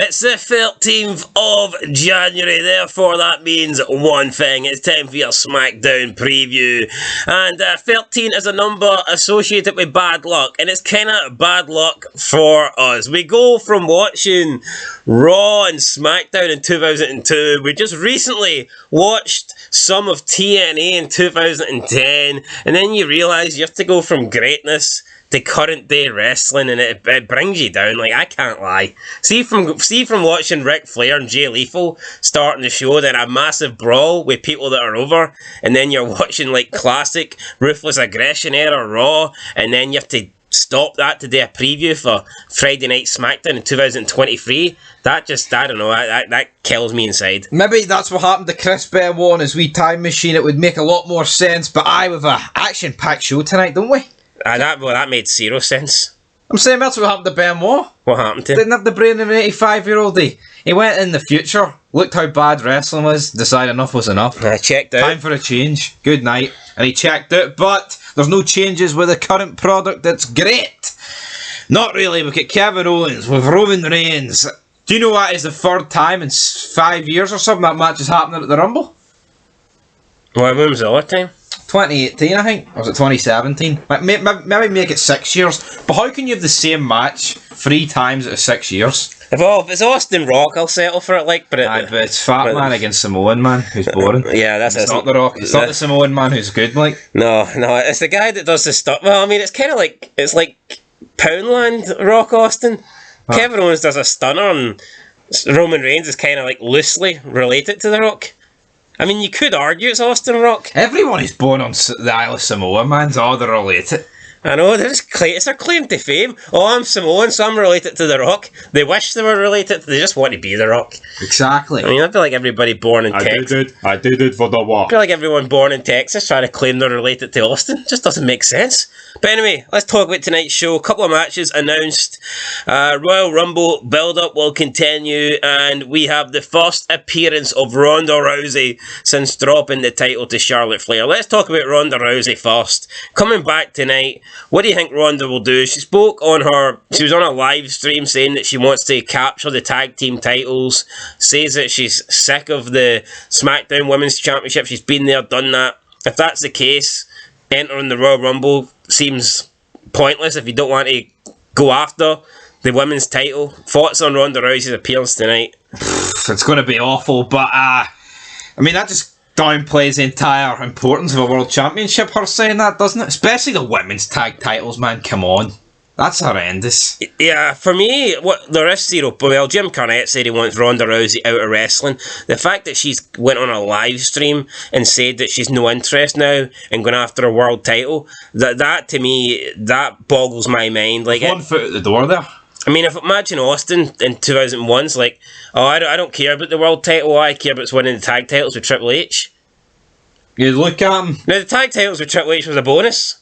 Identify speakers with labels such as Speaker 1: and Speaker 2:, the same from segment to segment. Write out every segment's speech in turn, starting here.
Speaker 1: It's the 13th of January, therefore that means one thing. It's time for your SmackDown preview. And 13 is a number associated with bad luck, and it's kind of bad luck for us. We go from watching Raw and SmackDown in 2002. We just recently watched some of TNA in 2010, and then you realise you have to go from greatness to current day wrestling, and it brings you down. Like, I can't lie. See from watching Ric Flair and Jay Lethal starting the show, then a massive brawl with people that are over, and then you're watching like classic Ruthless Aggression era Raw, and then you have to stop that to do a preview for Friday Night SmackDown in 2023. That just, I don't know, that kills me inside.
Speaker 2: Maybe that's what happened to Chris Benoit and his wee time machine. It would make a lot more sense, but we've an action-packed show tonight, don't we?
Speaker 1: That made zero sense.
Speaker 2: I'm saying that's what happened to Benoit.
Speaker 1: What happened to him?
Speaker 2: Didn't have the brain of an 85-year-old. He went in the future, looked how bad wrestling was, decided enough was enough.
Speaker 1: I checked out.
Speaker 2: Time for a change. Good night. And he checked out, but there's no changes with the current product. That's great. Not really. We've got Kevin Owens with Roman Reigns. Do you know that is the third time in 5 years or something that match is happening at the Rumble?
Speaker 1: When was the other time?
Speaker 2: 2018, I think. Or was it 2017? Maybe make it 6 years. But how can you have the same match 3 times out of 6 years?
Speaker 1: If it's Austin Rock, I'll settle for it. But
Speaker 2: it's Fat Man against Samoan Man, who's boring.
Speaker 1: Yeah,
Speaker 2: it's not the Rock. It's not the Samoan Man who's good.
Speaker 1: No, it's the guy that does the stuff. Well, I mean, it's kind of like Poundland Rock Austin. Huh. Kevin Owens does a stunner, and Roman Reigns is kind of like loosely related to the Rock. I mean, you could argue it's Austin Rock.
Speaker 2: Everyone who's born on the Isle of Samoa, man, they're related.
Speaker 1: I know, it's their claim to fame. Oh, I'm Samoan, so I'm related to The Rock. They wish they were related, they just want to be The Rock.
Speaker 2: Exactly.
Speaker 1: I mean, I feel like everybody born in Texas.
Speaker 2: I did it for the war.
Speaker 1: I feel like everyone born in Texas trying to claim they're related to Austin. Just doesn't make sense. But anyway, let's talk about tonight's show. A couple of matches announced. Royal Rumble build-up will continue, and we have the first appearance of Ronda Rousey since dropping the title to Charlotte Flair. Let's talk about Ronda Rousey first. Coming back tonight, what do you think Ronda will do? She was on a live stream saying that she wants to capture the tag team titles, says that she's sick of the SmackDown Women's Championship. She's been there, done that. If that's the case, entering the Royal Rumble seems pointless if you don't want to go after the women's title. Thoughts on Ronda Rousey's appearance tonight?
Speaker 2: It's going to be awful, but I mean, that just downplays the entire importance of a world championship, her saying that, doesn't it? Especially the women's tag titles, man. Come on. That's horrendous.
Speaker 1: Yeah, for me, there is zero. Well, Jim Cornette said he wants Ronda Rousey out of wrestling. The fact that she's went on a live stream and said that she's no interest now in going after a world title, that to me, that boggles my mind. Like,
Speaker 2: one foot at the door there.
Speaker 1: I mean, imagine Austin in 2001's like, oh, I don't care about the world title, I care about winning the tag titles with Triple H.
Speaker 2: You look at him.
Speaker 1: Now, the tag titles with Triple H was a bonus,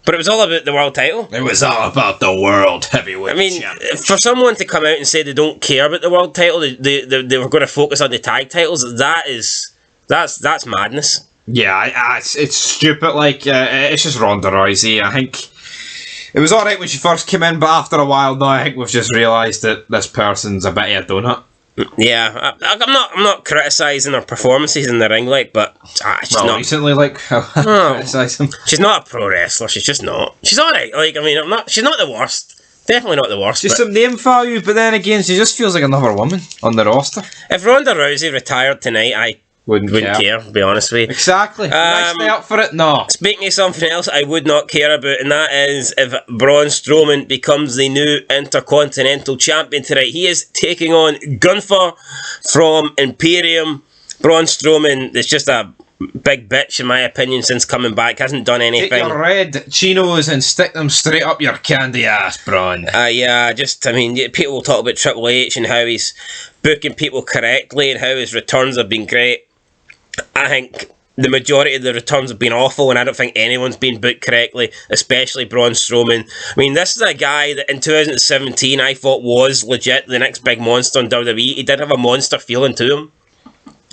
Speaker 1: but it was all about the world title.
Speaker 2: It was all about the world heavyweight championship.
Speaker 1: For someone to come out and say they don't care about the world title, they were going to focus on the tag titles, that's madness.
Speaker 2: Yeah, it's stupid. It's just Ronda Rousey. I think it was alright when she first came in, but after a while now, I think we've just realised that this person's a bit of a donut.
Speaker 1: Yeah, I'm not criticising her performances in the ring, but she's not
Speaker 2: recently. Criticise them.
Speaker 1: She's not a pro wrestler. She's just not. She's alright. She's not the worst. Definitely not the worst.
Speaker 2: She's some name value, but then again, she just feels like another woman on the roster.
Speaker 1: If Ronda Rousey retired tonight, I wouldn't care, to be honest with you.
Speaker 2: Exactly. Would I stay up for it? No.
Speaker 1: Speaking of something else I would not care about, and that is if Braun Strowman becomes the new Intercontinental Champion tonight. He is taking on Gunther from Imperium. Braun Strowman is just a big bitch, in my opinion, since coming back. Hasn't done anything.
Speaker 2: Take your red chinos and stick them straight up your candy ass, Braun.
Speaker 1: People will talk about Triple H and how he's booking people correctly and how his returns have been great. I think the majority of the returns have been awful, and I don't think anyone's been booked correctly, especially Braun Strowman. I mean, this is a guy that in 2017 I thought was legit the next big monster in WWE. He did have a monster feeling to him.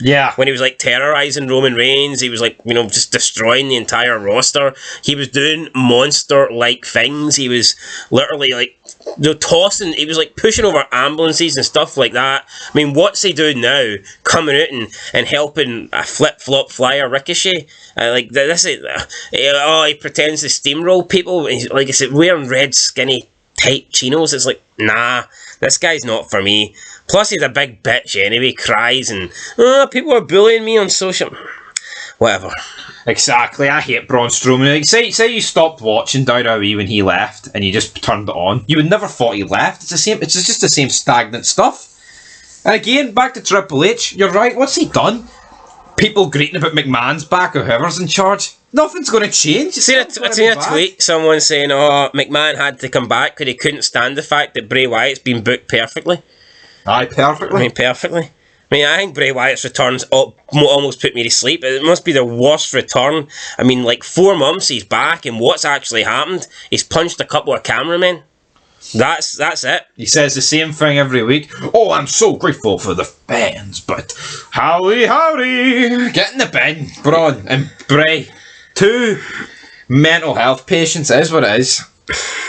Speaker 2: Yeah.
Speaker 1: When he was like terrorizing Roman Reigns, he was like, you know, just destroying the entire roster. He was doing monster-like things. He was literally like, you know, tossing, he was like pushing over ambulances and stuff like that. I mean, what's he doing now? Coming out and helping a flip-flop flyer Ricochet? Like, this is, he pretends to steamroll people. He's, like I said, wearing red, skinny, tight chinos. It's like, nah, this guy's not for me. Plus, he's a big bitch anyway, cries and, people are bullying me on social... Whatever.
Speaker 2: Exactly, I hate Braun Strowman. Like, say you stopped watching WWE when he left and you just turned it on. You would never thought he left. It's just the same stagnant stuff. And again, back to Triple H, you're right, what's he done? People greeting about McMahon's back or whoever's in charge. Nothing's going to change.
Speaker 1: I seen a tweet, someone saying, McMahon had to come back because he couldn't stand the fact that Bray Wyatt's been booked perfectly.
Speaker 2: Aye, perfectly.
Speaker 1: I mean, perfectly. I mean, I think Bray Wyatt's returns almost put me to sleep. It must be the worst return. I mean, like 4 months he's back, and what's actually happened? He's punched a couple of cameramen. That's it.
Speaker 2: He says the same thing every week. Oh, I'm so grateful for the fans, but howdy. Get in the bin, Braun and Bray. 2 mental health patients, is what it is.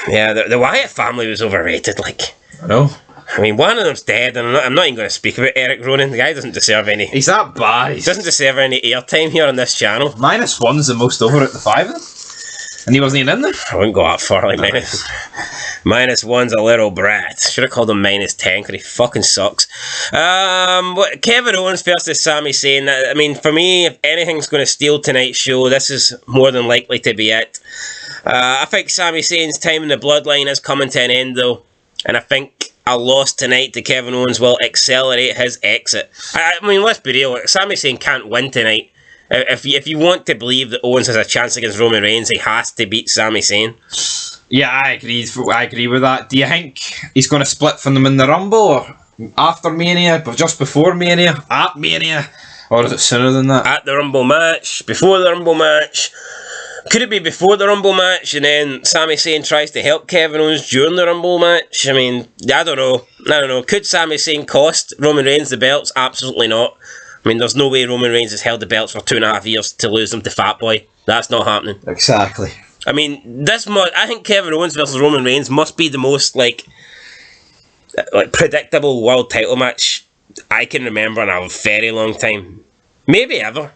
Speaker 1: Yeah, the Wyatt family was overrated, like.
Speaker 2: I know.
Speaker 1: I mean, one of them's dead, and I'm not even going to speak about Eric Ronan. The guy doesn't deserve any...
Speaker 2: He's that bad.
Speaker 1: He doesn't deserve any airtime here on this channel.
Speaker 2: -1's the most over at the 5 of them. And he wasn't even in them.
Speaker 1: I wouldn't go that far, like -1's a little brat. Should have called him -10, because he fucking sucks. Kevin Owens versus Sami Zayn. I mean, for me, if anything's going to steal tonight's show, this is more than likely to be it. I think Sami Zayn's time in the Bloodline is coming to an end, though. And I think a loss tonight to Kevin Owens will accelerate his exit. I mean, let's be real. Sami Zayn can't win tonight. If you want to believe that Owens has a chance against Roman Reigns, he has to beat Sami Zayn.
Speaker 2: Yeah, I agree with that. Do you think he's going to split from them in the Rumble, or after Mania, but just before Mania, at Mania, or is it sooner than that?
Speaker 1: At the Rumble match, before the Rumble match. Could it be before the Rumble match and then Sami Zayn tries to help Kevin Owens during the Rumble match? I mean, I don't know. Could Sami Zayn cost Roman Reigns the belts? Absolutely not. I mean, there's no way Roman Reigns has held the belts for 2.5 years to lose them to Fat Boy. That's not happening.
Speaker 2: Exactly.
Speaker 1: I mean, I think Kevin Owens versus Roman Reigns must be the most like predictable world title match I can remember in a very long time. Maybe ever.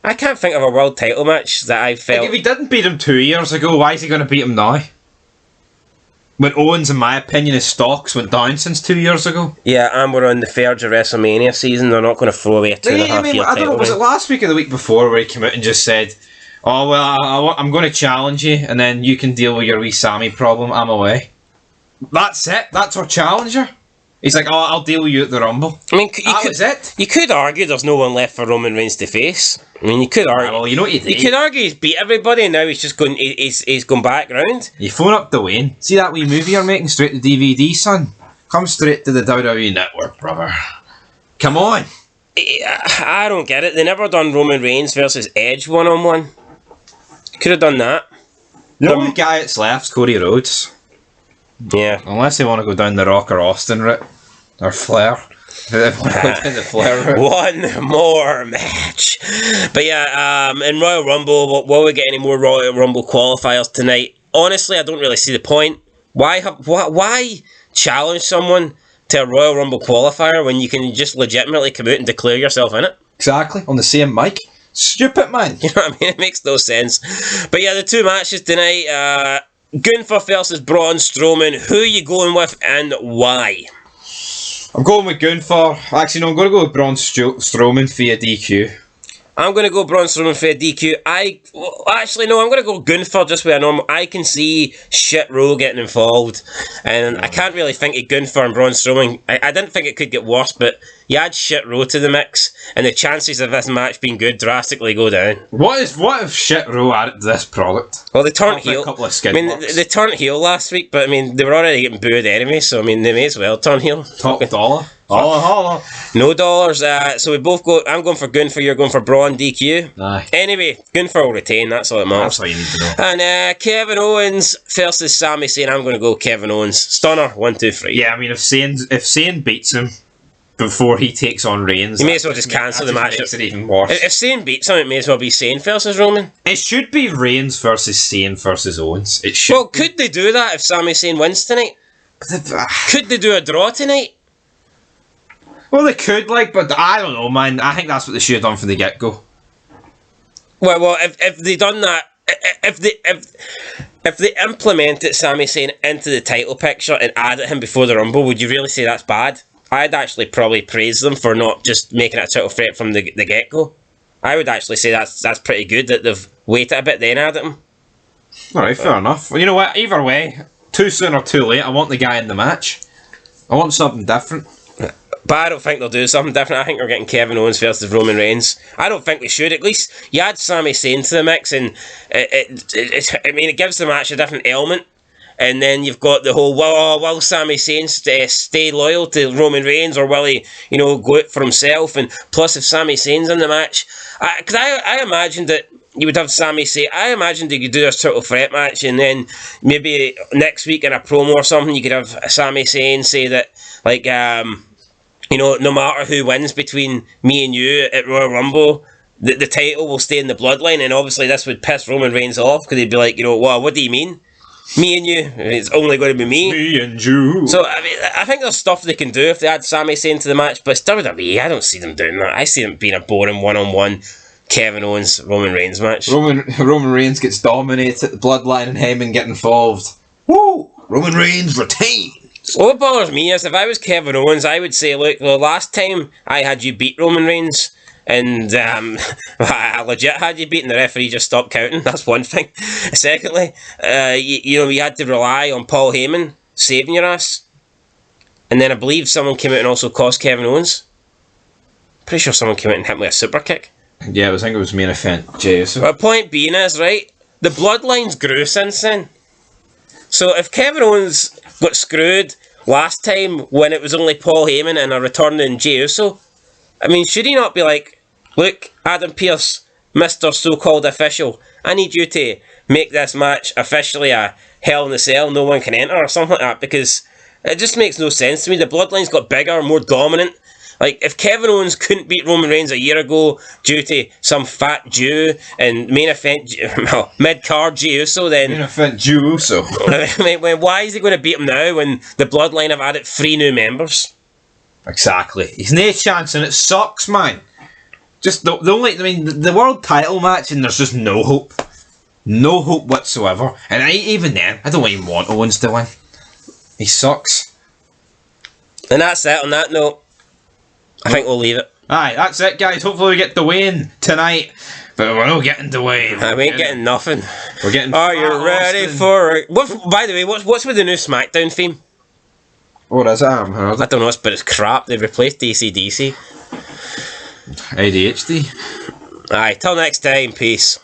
Speaker 1: I can't think of a world title match that I felt...
Speaker 2: Like, if he didn't beat him 2 years ago, why is he going to beat him now? When Owens, in my opinion, his stocks went down since 2 years ago.
Speaker 1: Yeah, and we're on the verge of WrestleMania season. They're not going to throw away a 2.5 year title.
Speaker 2: I don't know, was it last week or the week before where he came out and just said, oh, well, I'm going to challenge you, and then you can deal with your wee Sammy problem, I'm away. That's it. That's our challenger. He's like, oh, I'll deal with you at the Rumble.
Speaker 1: I mean,
Speaker 2: was it.
Speaker 1: You could argue there's no one left for Roman Reigns to face. I mean, you could argue.
Speaker 2: Well, you know what you do.
Speaker 1: You could argue he's beat everybody, and now he's just going. He's gone back round.
Speaker 2: You phone up Dwayne. See that wee movie you're making straight to DVD, son? Come straight to the WWE Network, brother. Come on.
Speaker 1: I don't get it. They never done Roman Reigns versus Edge 1-on-1. Could have done that.
Speaker 2: The only guy that's left's Cody Rhodes.
Speaker 1: Yeah.
Speaker 2: Unless they want to go down the Rock or Austin route. Or Flair. They want to go down the Flair route.
Speaker 1: One more match. But yeah, in Royal Rumble, will we get any more Royal Rumble qualifiers tonight? Honestly, I don't really see the point. Why challenge someone to a Royal Rumble qualifier when you can just legitimately come out and declare yourself in it?
Speaker 2: Exactly. On the same mic. Stupid, man.
Speaker 1: You know what I mean? It makes no sense. But yeah, the 2 matches tonight, Gunther versus Braun Strowman. Who are you going with and why?
Speaker 2: I'm going with Gunther. Actually, no, I'm going to go with Braun Strowman via DQ.
Speaker 1: I'm going to go Braun Strowman for a DQ. I'm going to go Gunther just with a normal... I can see Shit Row getting involved. And I can't really think of Gunther and Braun Strowman. I didn't think it could get worse, but you add Shit Row to the mix, and the chances of this match being good drastically go down.
Speaker 2: What if Shit Row added to this product?
Speaker 1: Well, they turned heel. They turned heel last week, but I mean, they were already getting booed anyway, so I mean, they may as well turn heel.
Speaker 2: Top dollar. Holla.
Speaker 1: No dollars. So we both go. I'm going for Gunther. You're going for Braun DQ.
Speaker 2: Aye.
Speaker 1: Anyway, Gunther will retain. That's all that matters.
Speaker 2: That's all you need to know.
Speaker 1: And Kevin Owens versus Sami Zayn. I'm going to go Kevin Owens. Stunner. 1, 2, 3.
Speaker 2: Yeah, I mean, if Zayn beats him, before he takes on Reigns.
Speaker 1: You may as well just cancel the match.
Speaker 2: Makes it even worse.
Speaker 1: If Zayn beats him, it may as well be Zayn versus Roman.
Speaker 2: It should be Reigns versus Zayn versus Owens. It should.
Speaker 1: Well, could they do that if Sami Zayn wins tonight? Could they do a draw tonight?
Speaker 2: Well, they could, but I don't know, man. I think that's what they should have done from the get-go.
Speaker 1: Well, if they done that, if they implemented Sami Zayn into the title picture and added him before the Rumble, would you really say that's bad? I'd actually probably praise them for not just making it a title threat from the get-go. I would actually say that's pretty good that they've waited a bit then added him.
Speaker 2: Alright, fair enough. Well, you know what? Either way, too soon or too late, I want the guy in the match. I want something different.
Speaker 1: But I don't think they'll do something different. I think we're getting Kevin Owens versus Roman Reigns. I don't think we should. At least you add Sami Zayn to the mix, and it gives the match a different element. And then you've got the whole, will Sami Zayn stay loyal to Roman Reigns, or will he, go out for himself? And plus, if Sami Zayn's in the match, because I imagined that you would have Sami Zayn. I imagined you could do a title threat match, and then maybe next week in a promo or something, you could have Sami Zayn say that, no matter who wins between me and you at Royal Rumble, the title will stay in the bloodline. And obviously this would piss Roman Reigns off, because he'd be like, what do you mean? Me and you? It's only going to be me.
Speaker 2: Me and you.
Speaker 1: So, I think there's stuff they can do if they add Sami Zayn to the match, but it's WWE. I don't see them doing that. I see them being a boring one-on-one Kevin Owens, Roman Reigns match.
Speaker 2: Roman Reigns gets dominated, the bloodline and Heyman get involved. Woo! Roman Reigns retains.
Speaker 1: What bothers me is, if I was Kevin Owens, I would say, look, the last time I had you beat Roman Reigns, and I legit had you beaten, the referee just stopped counting. That's one thing. Secondly, you had to rely on Paul Heyman saving your ass. And then I believe someone came out and also cost Kevin Owens. Pretty sure someone came out and hit me with a super kick.
Speaker 2: Yeah, I think it was main event. Jeez.
Speaker 1: But point being is, right, the bloodlines grew since then. So if Kevin Owens got screwed last time when it was only Paul Heyman and a returning Jey Uso, should he not be like, look, Adam Pearce, Mr. So-called official, I need you to make this match officially a Hell in a Cell, no one can enter, or something like that, because it just makes no sense to me. The bloodlines got bigger, more dominant. Like, if Kevin Owens couldn't beat Roman Reigns a year ago due to some fat Jew and main event, mid-card Jey Uso, then...
Speaker 2: Main event Jey Uso.
Speaker 1: Why is he going to beat him now when the bloodline have added 3 new members?
Speaker 2: Exactly. He's no chance, and it sucks, man. Just the world title match, and there's just no hope. No hope whatsoever. And even then, I don't even want Owens to win. He sucks.
Speaker 1: And that's it. On that note, I think we'll leave it.
Speaker 2: Aye, that's it, guys. Hopefully we get the win tonight. But we're not getting the win.
Speaker 1: We ain't getting nothing.
Speaker 2: We're getting...
Speaker 1: Are you ready for it? By the way, what's with the new SmackDown theme?
Speaker 2: What is it? I
Speaker 1: don't know, but it's crap. They've replaced DC.
Speaker 2: ADHD.
Speaker 1: Aye, till next time. Peace.